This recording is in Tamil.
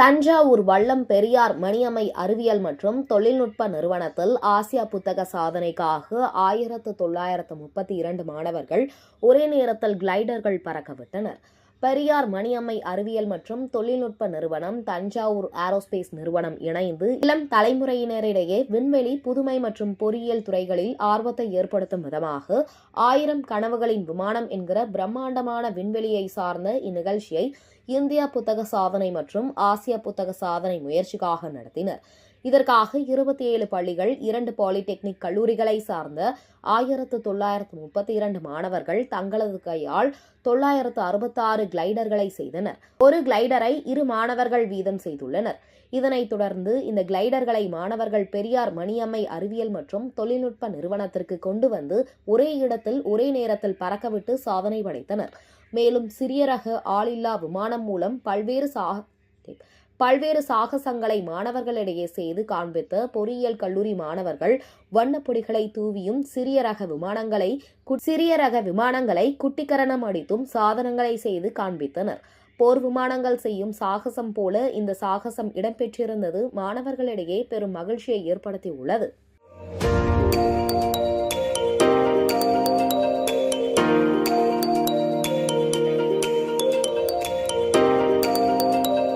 தஞ்சாவூர் வல்லம் பெரியார் மணியம்மை அறிவியல் மற்றும் தொழில்நுட்ப நிறுவனத்தில் ஆசியா புத்தக சாதனைக்காக 1932 மாணவர்கள் ஒரே நேரத்தில் கிளைடர்கள் பறக்கவிட்டனர். பெரியார் மணியம்மை அறிவியல் மற்றும் தொழில்நுட்ப நிறுவனம், தஞ்சாவூர் ஏரோஸ்பேஸ் நிறுவனம் இணைந்து இளம் தலைமுறையினரிடையே விண்வெளி, புதுமை மற்றும் பொறியியல் துறைகளில் ஆர்வத்தை ஏற்படுத்தும் விதமாக 1000 கனவுகளின் விமானம் என்கிற பிரம்மாண்டமான விண்வெளியை சார்ந்த இந்நிகழ்ச்சியை இந்தியா புத்தக சாதனை மற்றும் ஆசியா புத்தக சாதனை முயற்சிக்காக நடத்தினர். இதற்காக 27 பள்ளிகள், 2 பாலிடெக்னிக் கல்லூரிகளை சார்ந்த 1932 மாணவர்கள் தங்களது கையால் 966 கிளைடர்களை செய்தனர். ஒரு கிளைடரை 2 மாணவர்கள் வீதம் செய்துள்ளனர். இதனைத் தொடர்ந்து இந்த கிளைடர்களை மாணவர்கள் பெரியார் மணியம்மை அறிவியல் மற்றும் தொழில்நுட்ப நிறுவனத்திற்கு கொண்டு வந்து ஒரே இடத்தில் ஒரே நேரத்தில் பறக்கவிட்டு சாதனை படைத்தனர். மேலும் சிறிய ரக ஆளில்லா விமானம் மூலம் பல்வேறு சாகசங்களை மாணவர்களிடையே செய்து காண்பித்த பொறியியல் கல்லூரி மாணவர்கள் வண்ணப்பொடிகளை தூவியும் சிறிய ரக விமானங்களை குட்டிக்கரணம் அடித்தும் சாதனங்களை செய்து காண்பித்தனர். போர் விமானங்கள் செய்யும் சாகசம் போல இந்த சாகசம் இடம்பெற்றிருந்தது மாணவர்களிடையே பெரும் மகிழ்ச்சியை ஏற்படுத்தியுள்ளது.